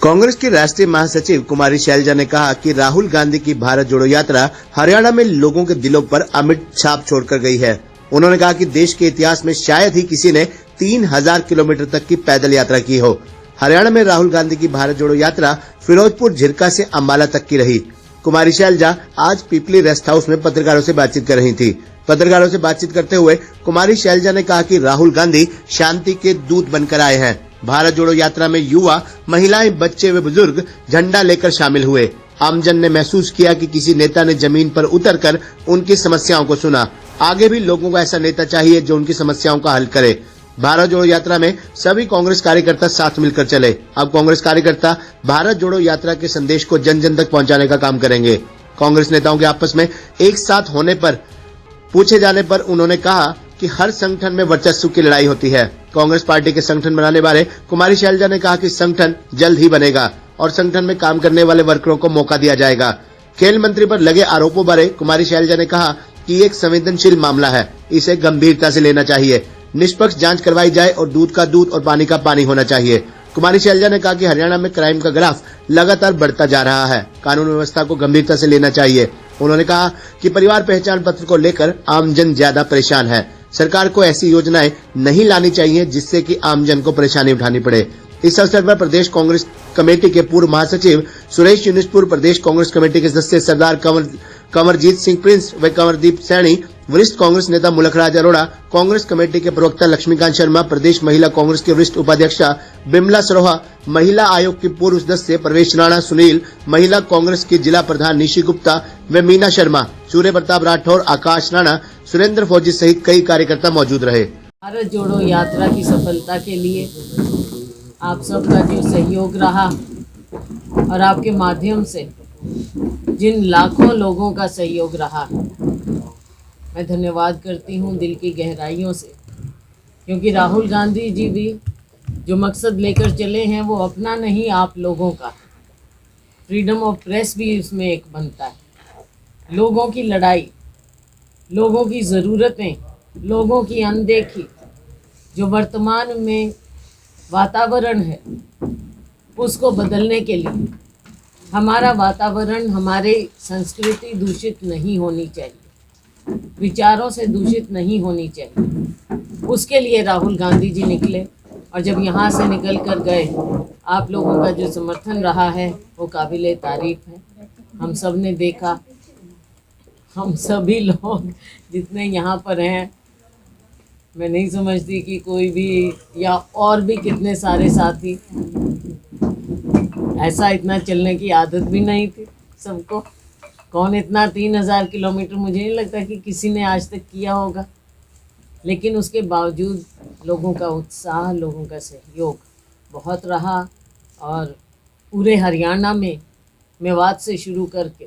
कांग्रेस की राष्ट्रीय महासचिव कुमारी शैलजा ने कहा कि राहुल गांधी की भारत जोड़ो यात्रा हरियाणा में लोगों के दिलों पर अमिट छाप छोड़कर गई है। उन्होंने कहा कि देश के इतिहास में शायद ही किसी ने 3000 किलोमीटर तक की पैदल यात्रा की हो। हरियाणा में राहुल गांधी की भारत जोड़ो यात्रा फिरोजपुर झिरका से अम्बाला तक की रही। कुमारी शैलजा आज पीपली रेस्ट हाउस में पत्रकारों से बातचीत कर रही थी। पत्रकारों से बातचीत करते हुए कुमारी शैलजा ने कहा कि राहुल गांधी शांति के दूत बनकर आए हैं। भारत जोड़ो यात्रा में युवा, महिलाएं, बच्चे व बुजुर्ग झंडा लेकर शामिल हुए। आमजन ने महसूस किया कि किसी नेता ने जमीन पर उतरकर उनकी समस्याओं को सुना। आगे भी लोगों को ऐसा नेता चाहिए जो उनकी समस्याओं का हल करे। भारत जोड़ो यात्रा में सभी कांग्रेस कार्यकर्ता साथ मिलकर चले। अब कांग्रेस कार्यकर्ता भारत जोड़ो यात्रा के संदेश को जन जन तक पहुंचाने का काम करेंगे। कांग्रेस नेताओं के आपस में एक साथ होने पर पूछे जाने पर उन्होंने कहा कि हर संगठन में वर्चस्व की लड़ाई होती है। कांग्रेस पार्टी के संगठन बनाने बारे कुमारी शैलजा ने कहा कि संगठन जल्द ही बनेगा और संगठन में काम करने वाले वर्करों को मौका दिया जाएगा। खेल मंत्री पर लगे आरोपों बारे कुमारी शैलजा ने कहा कि एक संवेदनशील मामला है, इसे गंभीरता से लेना चाहिए। निष्पक्ष जांच करवाई जाए और दूध का दूध और पानी का पानी होना चाहिए। कुमारी शैलजा ने कहा कि हरियाणा में क्राइम का ग्राफ लगातार बढ़ता जा रहा है, कानून व्यवस्था को गंभीरता से लेना चाहिए। उन्होंने कहा कि परिवार पहचान पत्र को लेकर आमजन ज्यादा परेशान है। सरकार को ऐसी योजनाएं नहीं लानी चाहिए जिससे कि आमजन को परेशानी उठानी पड़े। इस अवसर पर प्रदेश कांग्रेस कमेटी के पूर्व महासचिव सुरेश यूनिसपुर, प्रदेश कांग्रेस कमेटी के सदस्य सरदार कंवरजीत सिंह प्रिंस व कंवरदीप सैनी, वरिष्ठ कांग्रेस नेता मुलखराज अरोड़ा, कांग्रेस कमेटी के प्रवक्ता लक्ष्मीकांत शर्मा, प्रदेश महिला कांग्रेस की वरिष्ठ उपाध्यक्षा बिमला सरोहा, महिला आयोग की पूर्व सदस्य प्रवेश राणा, सुनील, महिला कांग्रेस की जिला प्रधान निशी गुप्ता व मीना शर्मा, सूर्य प्रताप राठौर, आकाश राणा, सुरेंद्र फौजी सहित कई कार्यकर्ता मौजूद रहे। भारत जोड़ो यात्रा की सफलता के लिए आप सबका जो सहयोग रहा और आपके माध्यम से जिन लाखों लोगों का सहयोग रहा, मैं धन्यवाद करती हूँ दिल की गहराइयों से, क्योंकि राहुल गांधी जी भी जो मकसद लेकर चले हैं वो अपना नहीं, आप लोगों का। फ्रीडम ऑफ प्रेस भी उसमें एक बनता है। लोगों की लड़ाई, लोगों की ज़रूरतें, लोगों की अनदेखी, जो वर्तमान में वातावरण है उसको बदलने के लिए हमारा वातावरण, हमारी संस्कृति दूषित नहीं होनी चाहिए, विचारों से दूषित नहीं होनी चाहिए। उसके लिए राहुल गांधी जी निकले और जब यहाँ से निकल कर गए, आप लोगों का जो समर्थन रहा है वो काबिले तारीफ़ है। हम सब ने देखा, हम सभी लोग जितने यहाँ पर हैं, मैं नहीं समझती कि कोई भी या और भी कितने सारे साथी, ऐसा इतना चलने की आदत भी नहीं थी सबको। कौन इतना 3000 किलोमीटर, मुझे नहीं लगता कि किसी ने आज तक किया होगा। लेकिन उसके बावजूद लोगों का उत्साह, लोगों का सहयोग बहुत रहा और पूरे हरियाणा में मेवात से शुरू करके,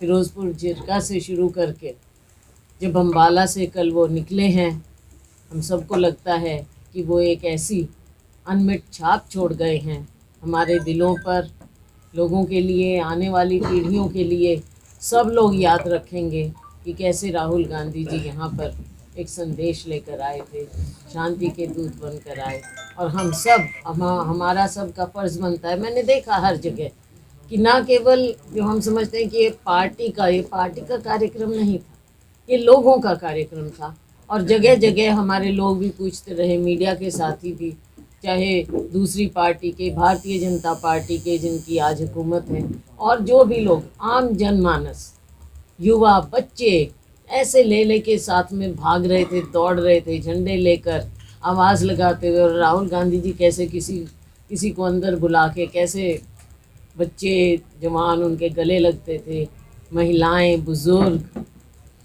फिरोजपुर झिरका से शुरू करके, जब अम्बाला से कल वो निकले हैं, हम सबको लगता है कि वो एक ऐसी अनमिट छाप छोड़ गए हैं हमारे दिलों पर। लोगों के लिए, आने वाली पीढ़ियों के लिए सब लोग याद रखेंगे कि कैसे राहुल गांधी जी यहाँ पर एक संदेश लेकर आए थे, शांति के दूत बनकर आए। और हम सब, हमारा सब का फ़र्ज़ बनता है। मैंने देखा हर जगह कि ना केवल जो हम समझते हैं कि ये पार्टी का कार्यक्रम नहीं था, ये लोगों का कार्यक्रम था। और जगह जगह हमारे लोग भी पूछते रहे, मीडिया के साथी भी, चाहे दूसरी पार्टी के, भारतीय जनता पार्टी के जिनकी आज हुकूमत है, और जो भी लोग, आम जनमानस, युवा, बच्चे ऐसे ले के साथ में भाग रहे थे, दौड़ रहे थे, झंडे लेकर आवाज़ लगाते हुए। और राहुल गांधी जी कैसे किसी को अंदर बुला के, कैसे बच्चे जवान उनके गले लगते थे, महिलाएं, बुज़ुर्ग,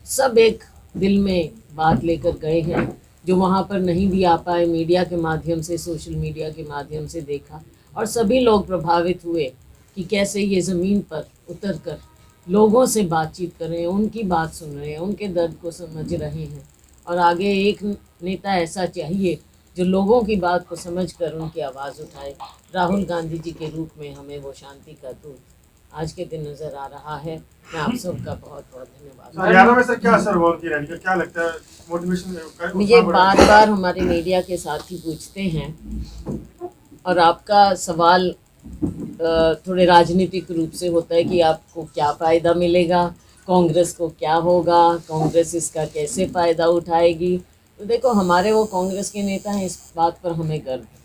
सब एक दिल में बात लेकर गए हैं। जो वहाँ पर नहीं भी आ पाए, मीडिया के माध्यम से, सोशल मीडिया के माध्यम से देखा और सभी लोग प्रभावित हुए कि कैसे ये ज़मीन पर उतरकर लोगों से बातचीत कर रहे हैं, उनकी बात सुन रहे हैं, उनके दर्द को समझ रहे हैं। और आगे एक नेता ऐसा चाहिए जो लोगों की बात को समझकर उनकी आवाज़ उठाए। राहुल गांधी जी के रूप में हमें वो शांति का दूत आज के दिन नजर आ रहा है। मैं आप सबका बहुत बहुत धन्यवाद। हरियाणा में सर क्या असर हुआ उनकी रैली का, क्या लगता है मोटिवेशन? मुझे बार बार हमारे मीडिया के साथी पूछते हैं और आपका सवाल थोड़े राजनीतिक रूप से होता है कि आपको क्या फ़ायदा मिलेगा, कांग्रेस को क्या होगा, कांग्रेस इसका कैसे फ़ायदा उठाएगी। तो देखो हमारे वो कांग्रेस के नेता हैं, इस बात पर हमें गर्व है।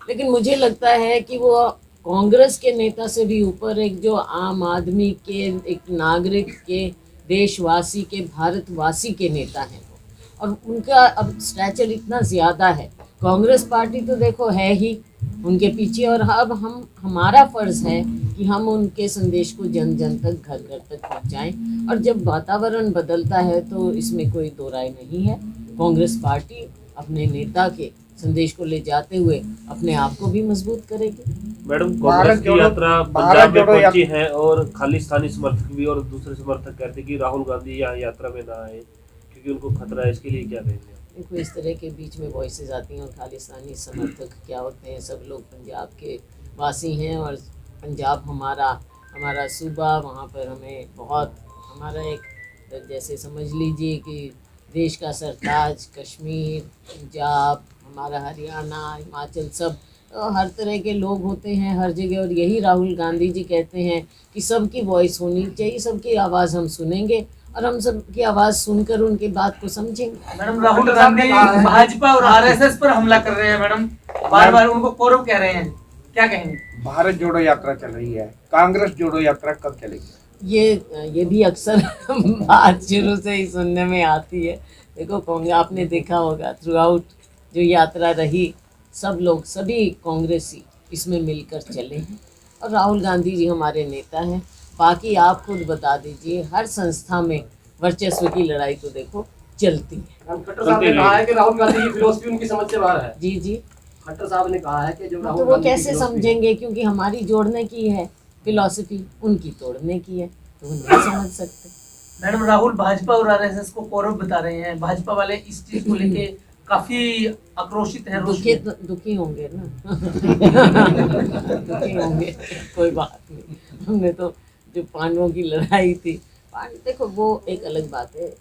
लेकिन मुझे लगता है कि वो कांग्रेस के नेता से भी ऊपर एक जो आम आदमी के, एक नागरिक के, देशवासी के, भारतवासी के नेता हैं वो, और उनका अब स्टैचर इतना ज़्यादा है। कांग्रेस पार्टी तो देखो है ही उनके पीछे, और अब हमारा फ़र्ज़ है कि हम उनके संदेश को जन जन तक, घर घर तक पहुंचाएं। और जब वातावरण बदलता है तो इसमें कोई दो राय नहीं है, कांग्रेस पार्टी अपने नेता के संदेश को ले जाते हुए अपने आप को भी मजबूत करेगी। मैडम, कांग्रेस की यात्रा पंजाब में पहुंची है और खालिस्तानी समर्थक भी और दूसरे समर्थक कहते हैं कि राहुल गांधी यहाँ यात्रा में ना आए क्योंकि उनको खतरा है। इसके लिए क्या कहेंगे? देखो इस तरह के बीच में वॉइसेस आती हैं, और खालिस्तानी समर्थक क्या होते हैं, सब लोग पंजाब के वासी हैं और पंजाब हमारा सूबा, वहाँ पर हमें बहुत, हमारा एक जैसे समझ लीजिए कि देश का सरताज, कश्मीर, पंजाब, हमारा हरियाणा, हिमाचल, सब तो हर तरह के लोग होते हैं हर जगह। और यही राहुल गांधी जी कहते हैं कि सबकी वॉइस होनी चाहिए, सबकी आवाज़ हम सुनेंगे और हम सबकी आवाज़ सुनकर उनकी बात को समझेंगे। मैडम, राहुल गांधी भाजपा और आरएसएस पर हमला कर रहे हैं मैडम, बार बार उनको कौरव कह रहे हैं, क्या कहेंगे? भारत जोड़ो यात्रा चल रही है, कांग्रेस जोड़ो यात्रा कब चलेगी? ये भी अक्सर बात शुरू से ही सुनने में आती है। देखो आपने देखा होगा थ्रू आउट जो यात्रा रही, सब लोग, सभी कांग्रेसी इसमें मिलकर चले हैं, और राहुल गांधी जी हमारे नेता हैं। बाकी आप खुद बता दीजिए, हर संस्था में वर्चस्व की लड़ाई तो देखो चलती है। खट्टर साहब ने कहा है कि राहुल गांधी की फिलॉसफी उनकी समझ से बाहर है। जी जी, खट्टर साहब ने कहा है कि जो तो वो कैसे समझेंगे, क्योंकि हमारी जोड़ने की है फिलॉसफी, उनकी तोड़ने की है, तो वो नहीं समझ सकते। मैडम, राहुल भाजपा और आरएसएस को कौरव बता रहे हैं, भाजपा वाले इस चीज को लेके काफी आक्रोशित हैं, दुखी होंगे ना दुखी होंगे, कोई बात नहीं। हमने तो जो पांडवों की लड़ाई थी, देखो वो एक अलग बात है,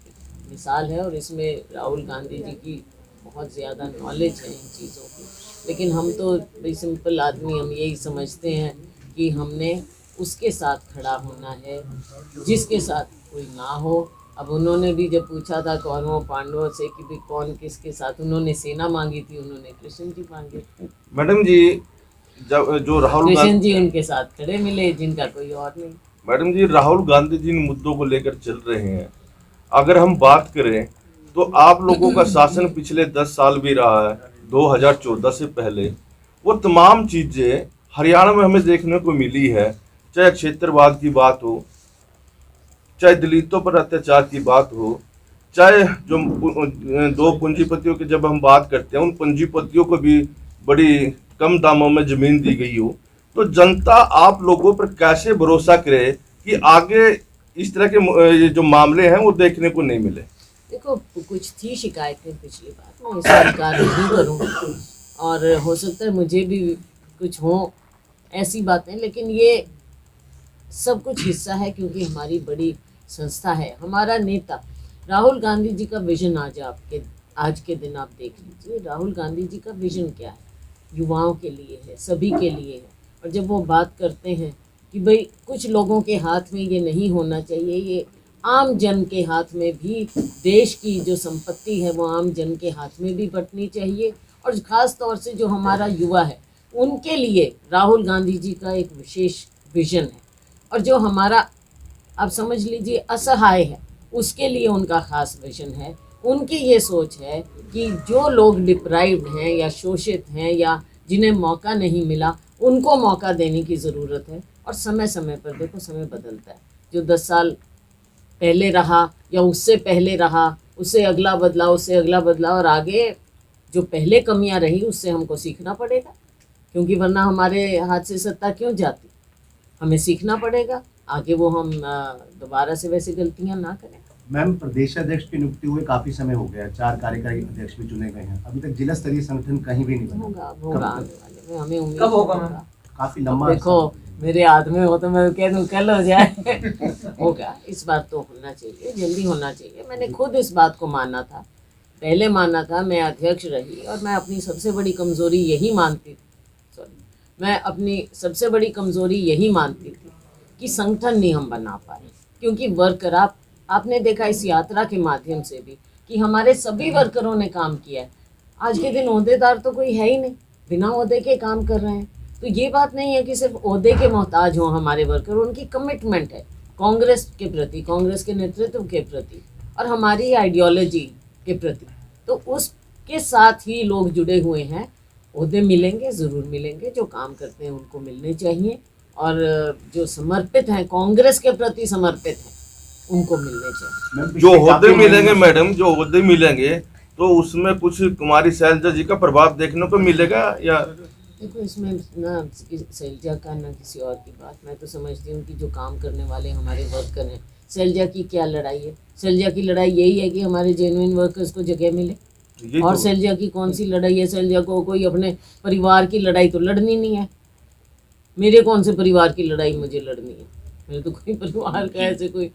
मिसाल है, और इसमें राहुल गांधी जी की बहुत ज़्यादा नॉलेज है इन चीज़ों की। लेकिन हम तो भाई सिंपल आदमी, हम यही समझते हैं कि हमने उसके साथ खड़ा होना है जिसके साथ कोई ना हो। अब उन्होंने भी जब पूछा था कौरवों पांडवों से कि भी कौन किसके साथ, उन्होंने सेना मांगी थी, उन्होंने कृष्ण जी मांगे। मैडम जी, जब जो राहुल कृष्ण जी उनके साथ खड़े मिले, जिनका कोई और नहीं। मैडम जी, राहुल गांधी जी इन मुद्दों को लेकर चल रहे हैं। अगर हम बात करें तो आप लोगों का शासन पिछले 10 साल भी रहा है, 2014 से पहले वो तमाम चीजें हरियाणा में हमें देखने को मिली है, चाहे क्षेत्रवाद की बात हो, चाहे दलितों पर अत्याचार की बात हो, चाहे जो 2 पूंजीपतियों की जब हम बात करते हैं, उन पूंजीपतियों को भी बड़ी कम दामों में जमीन दी गई हो, तो जनता आप लोगों पर कैसे भरोसा करे कि आगे इस तरह के जो मामले हैं वो देखने को नहीं मिले? देखो कुछ थी शिकायतें पिछली बार, मैं इसे स्वीकार नहीं करूँगी, और हो सकता है मुझे भी कुछ हो ऐसी बातें, लेकिन ये सब कुछ हिस्सा है क्योंकि हमारी बड़ी संस्था है। हमारा नेता राहुल गांधी जी का विजन आज के दिन आप देख लीजिए, राहुल गांधी जी का विजन क्या है, युवाओं के लिए है, सभी के लिए है। और जब वो बात करते हैं कि भाई कुछ लोगों के हाथ में ये नहीं होना चाहिए, ये आम जन के हाथ में भी, देश की जो संपत्ति है वो आम जन के हाथ में भी बंटनी चाहिए, और ख़ास तौर से जो हमारा युवा है उनके लिए राहुल गांधी जी का एक विशेष विजन है। और जो हमारा, आप समझ लीजिए, असहाय है, उसके लिए उनका खास विजन है। उनकी ये सोच है कि जो लोग डिप्राइव्ड हैं या शोषित हैं या जिन्हें मौका नहीं मिला, उनको मौका देने की ज़रूरत है। और समय समय पर देखो, समय बदलता है, जो 10 साल पहले रहा या उससे पहले रहा, उससे अगला बदला, उससे अगला बदला, और आगे जो पहले कमियां रही उससे हमको सीखना पड़ेगा, क्योंकि वरना हमारे हाथ से सत्ता क्यों जाती। हमें सीखना पड़ेगा, आगे वो हम दोबारा से वैसे गलतियां ना करें। मैम, प्रदेश अध्यक्ष की नियुक्ति हुए काफी समय हो गया, 4 कार्यकारी अध्यक्ष भी चुने गए हैं, अभी तक जिला स्तरीय संगठन कहीं भी नहीं बना। होगा आने वाले में, हमें उम्मीद कब होगा? काफी लंबा। देखो मेरे हाथ में हो तो मैं कह दूं कल हो जाए होगा, इस बार तो होना चाहिए, जल्दी होना चाहिए। मैंने खुद इस बात को माना था, पहले माना था, मैं अध्यक्ष रही और मैं अपनी सबसे बड़ी कमजोरी यही मानती थी, मैं अपनी सबसे बड़ी कमज़ोरी यही मानती थी कि संगठन नहीं हम बना पाए, क्योंकि वर्कर आपने देखा इस यात्रा के माध्यम से भी कि हमारे सभी वर्करों ने काम किया है। आज के दिन ओहदेदार तो कोई है ही नहीं, बिना ओहदे के काम कर रहे हैं। तो ये बात नहीं है कि सिर्फ ओहदे के मोहताज हों हमारे वर्कर, उनकी कमिटमेंट है कांग्रेस के प्रति, कांग्रेस के नेतृत्व के प्रति और हमारी आइडियोलॉजी के प्रति। तो उसके साथ ही लोग जुड़े हुए हैं। ओहदे मिलेंगे, ज़रूर मिलेंगे, जो काम करते हैं उनको मिलने चाहिए, और जो समर्पित हैं, कांग्रेस के प्रति समर्पित हैं, उनको मिलने चाहिए। मैम, जो पिछले ओहदे काफी मिलेंगे महीनों- मैडम, जो ओहदे मिलेंगे तो उसमें कुछ कुमारी शैलजा जी का प्रभाव देखने को मिलेगा या? देखो, इसमें ना शैलजा का ना किसी और की बात, मैं तो समझती हूँ कि जो काम करने वाले हमारे वर्कर हैं, शैलजा की क्या लड़ाई है? शैलजा की लड़ाई यही है कि हमारे जेन्युइन वर्कर्स को जगह मिले। ये और तो शैलजा की कौन सी लड़ाई है? शैलजा को कोई अपने परिवार की लड़ाई तो लड़नी नहीं है। मेरे कौन से परिवार की लड़ाई मुझे लड़नी है? मेरे तो कोई परिवार का ऐसे कोई,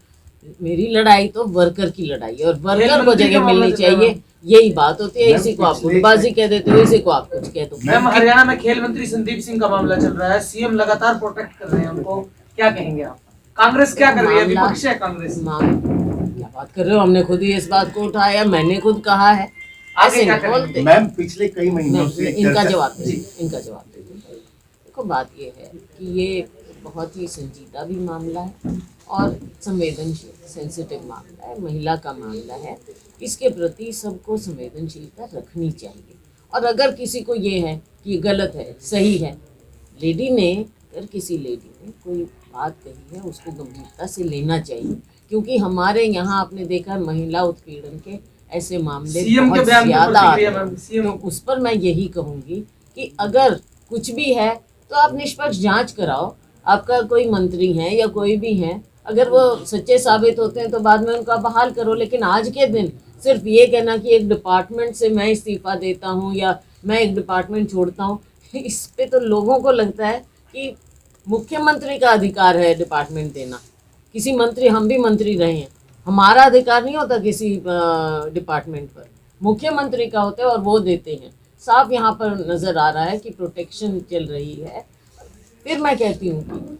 मेरी लड़ाई तो वर्कर की लड़ाई है, और वर्कर को जगह मिलनी चाहिए। यही बात होती है। इसी को आप गुटबाजी कह देते हो, इसी को आप कुछ कह दो। मैम, हरियाणा में खेल मंत्री संदीप सिंह का मामला चल रहा है, सीएम लगातार प्रोटेक्ट कर रहे हैं उनको, क्या कहेंगे आप? कांग्रेस क्या कर रही है? मामला- विपक्ष है कांग्रेस। क्या बात कर रहे हो? हमने खुद ही इस बात को उठाया, मैंने खुद कहा है। आगे ऐसे क्या नहीं करेंगे? बोलते। मैम, पिछले कई महीनों से इनका चर्चा- जवाब दे, इनका जवाब दे। देखो, बात ये है कि ये बहुत ही संजीदा भी मामला है और संवेदनशील सेंसिटिव मामला है, महिला का मामला है। इसके प्रति सबको संवेदनशीलता रखनी चाहिए। और अगर किसी को ये है कि गलत है, सही है, लेडी ने, अगर किसी लेडी ने कोई बात कही है, उसको गंभीरता से लेना चाहिए, क्योंकि हमारे यहाँ आपने देखा महिला उत्पीड़न के ऐसे मामले सीएम के बहुत बयान की ज़्यादा आते प्रतिक्रिया हैं। मैम, सीएम तो उस पर मैं यही कहूँगी कि अगर कुछ भी है तो आप निष्पक्ष जांच कराओ। आपका कोई मंत्री है या कोई भी है, अगर वो सच्चे साबित होते हैं तो बाद में उनका बहाल करो। लेकिन आज के दिन सिर्फ ये कहना कि एक डिपार्टमेंट से मैं इस्तीफा देता हूँ या मैं एक डिपार्टमेंट छोड़ता हूँ, इस पे तो लोगों को लगता है कि मुख्यमंत्री का अधिकार है डिपार्टमेंट देना। किसी मंत्री, हम भी मंत्री रहे हैं, हमारा अधिकार नहीं होता किसी डिपार्टमेंट पर, मुख्यमंत्री का होता है और वो देते हैं। साफ यहाँ पर नज़र आ रहा है कि प्रोटेक्शन चल रही है। फिर मैं कहती हूँ कि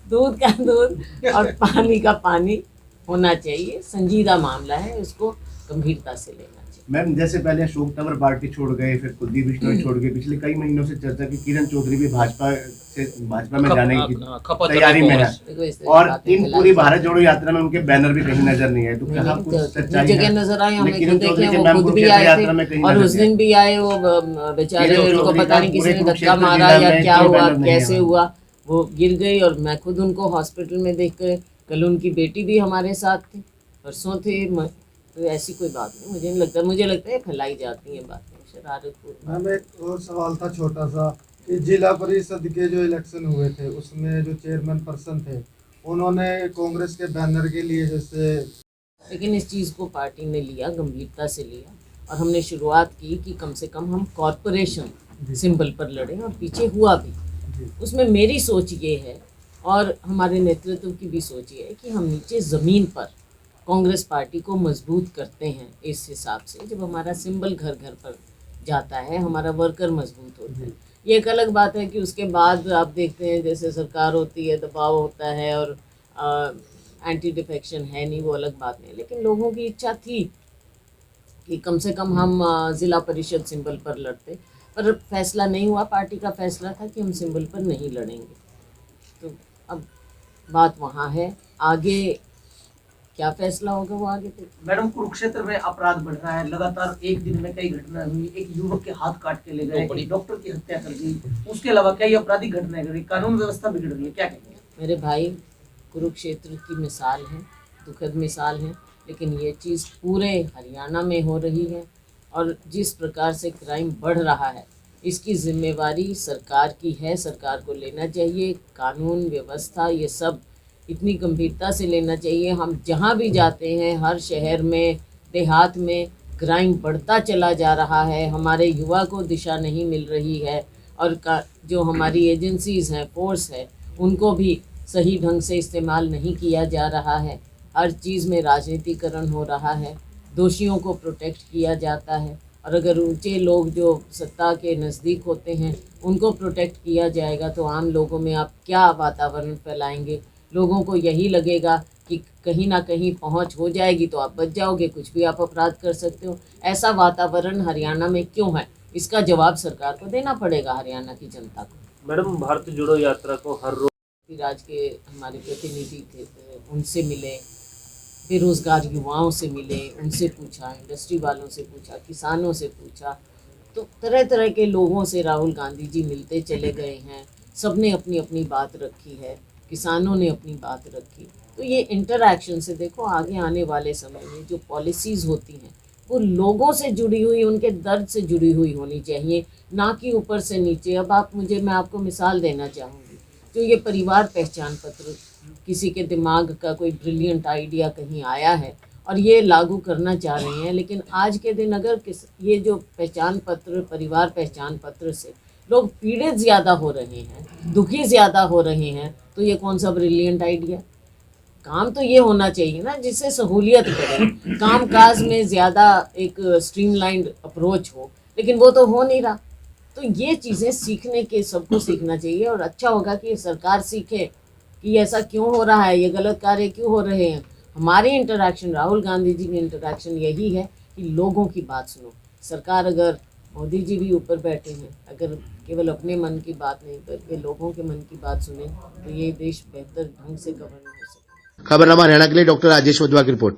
दूध का दूध और पानी का पानी होना चाहिए। संजीदा मामला है, उसको गंभीरता से लेना चाहिए। मैम, जैसे पहले अशोक तंवर पार्टी छोड़ गए, फिर कुलदीप बिश्नोई छोड़ गए, पिछले कई महीनों से चर्चा की किरण चौधरी भी भाजपा में जाने की तैयारी में है, देखो, इस तरह की और बातें इन फैलाई पूरी जा रही भारत जोड़ो यात्रा में उनके बैनर भी कहीं नजर नहीं आए, तो कहाँ कुछ हैं। सच्चाई जगह है? नजर आए, हमें किरण खुद देखे, चौधरी के वो मैम खुद भी कुरुक्षेत्र आए यात्रा में थे कहीं और नजर उस नहीं दिन भी आए। वो बेचारे, किरण उनको चौधरी पता का नहीं किसी पूरे ने धक्का कुरुक्षेत्र मारा जिला या में क्या कोई हुआ, बैनर नहीं कैसे है। हुआ, वो गिर गई और मैं खुद उनको हॉस्पिटल में देख कर, कल उनकी बेटी भी हमारे साथ थी, परसों थे। तो ऐसी कोई बात नहीं, मुझे नहीं लगता, मुझे लगता है फैलाई जाती हैं बातें शरारतपूर्ण। मैम, एक और सवाल था छोटा सा कि जिला परिषद के जो इलेक्शन हुए थे उसमें जो चेयरमैन पर्सन थे उन्होंने कांग्रेस के बैनर के लिए जैसे, लेकिन इस चीज़ को पार्टी ने लिया, गंभीरता से लिया, और हमने शुरुआत की कि कम से कम हम कॉरपोरेशन सिंबल पर लड़ें, और पीछे हुआ भी। उसमें मेरी सोच ये है और हमारे नेतृत्व की भी सोच ये है कि हम नीचे ज़मीन पर कांग्रेस पार्टी को मजबूत करते हैं। इस हिसाब से जब हमारा सिंबल घर घर पर जाता है, हमारा वर्कर मजबूत होता है। ये एक अलग बात है कि उसके बाद आप देखते हैं जैसे सरकार होती है, दबाव होता है और एंटी डिफेक्शन है नहीं, वो अलग बात नहीं। लेकिन लोगों की इच्छा थी कि कम से कम हम ज़िला परिषद सिंबल पर लड़ते, पर फैसला नहीं हुआ। पार्टी का फैसला था कि हम सिंबल पर नहीं लड़ेंगे। तो अब बात वहाँ है, आगे क्या फैसला होगा वो आगे तक। मैडम, कुरुक्षेत्र में अपराध बढ़ रहा है, लगातार एक दिन में कई घटनाएं हुई। एक युवक के हाथ काट के ले गए, एक डॉक्टर की हत्या कर दी, उसके अलावा कई आपराधिक घटनाएं कर रही, कानून व्यवस्था बिगड़ रही है, क्या कहेंगे? मेरे भाई, कुरुक्षेत्र की मिसाल है, दुखद मिसाल है, लेकिन ये चीज़ पूरे हरियाणा में हो रही है। और जिस प्रकार से क्राइम बढ़ रहा है, इसकी जिम्मेवारी सरकार की है, सरकार को लेना चाहिए। कानून व्यवस्था ये सब इतनी गंभीरता से लेना चाहिए। हम जहाँ भी जाते हैं, हर शहर में, देहात में क्राइम बढ़ता चला जा रहा है। हमारे युवा को दिशा नहीं मिल रही है, और जो हमारी एजेंसीज़ हैं, फोर्स है, उनको भी सही ढंग से इस्तेमाल नहीं किया जा रहा है। हर चीज़ में राजनीतिकरण हो रहा है, दोषियों को प्रोटेक्ट किया जाता है, और अगर ऊंचे लोग जो सत्ता के नज़दीक होते हैं उनको प्रोटेक्ट किया जाएगा तो आम लोगों में आप क्या वातावरण फैलाएंगे। लोगों को यही लगेगा कि कहीं ना कहीं पहुंच हो जाएगी तो आप बच जाओगे, कुछ भी आप अपराध कर सकते हो। ऐसा वातावरण हरियाणा में क्यों है, इसका जवाब सरकार को देना पड़ेगा, हरियाणा की जनता को। मैडम, भारत जोड़ो यात्रा को हर रोज राज्य के हमारे प्रतिनिधि थे, उनसे मिले, बेरोजगार युवाओं से मिले, उनसे पूछा, इंडस्ट्री वालों से पूछा, किसानों से पूछा, तो तरह तरह के लोगों से राहुल गांधी जी मिलते चले गए हैं। सबने अपनी अपनी बात रखी है, किसानों ने अपनी बात रखी। तो ये इंटरैक्शन से देखो आगे आने वाले समय में जो पॉलिसीज़ होती हैं वो लोगों से जुड़ी हुई, उनके दर्द से जुड़ी हुई होनी चाहिए, ना कि ऊपर से नीचे। अब मैं आपको मिसाल देना चाहूँगी, जो ये परिवार पहचान पत्र, किसी के दिमाग का कोई ब्रिलियंट आइडिया कहीं आया है और ये लागू करना चाह रहे हैं, लेकिन आज के दिन अगर ये जो पहचान पत्र, परिवार पहचान पत्र से लोग पीड़ित ज़्यादा हो रहे हैं, दुखी ज़्यादा हो रहे हैं, तो ये कौन सा ब्रिलियंट आइडिया। काम तो ये होना चाहिए ना जिससे सहूलियत करे, कामकाज में ज़्यादा एक स्ट्रीमलाइंड अप्रोच हो, लेकिन वो तो हो नहीं रहा। तो ये चीज़ें सीखने के, सबको सीखना चाहिए और अच्छा होगा कि सरकार सीखे कि ऐसा क्यों हो रहा है, ये गलत कार्य क्यों हो रहे हैं। हमारी इंटरैक्शन, राहुल गांधी जी की इंटरैक्शन यही है कि लोगों की बात सुनो। सरकार, अगर मोदी जी भी ऊपर बैठे हैं, अगर केवल अपने मन की बात नहीं करके लोगों के मन की बात सुने तो ये देश बेहतर ढंग से गवर्न हो सकता है। खबरनामा हरियाणा के लिए डॉक्टर राजेश वधवा की रिपोर्ट।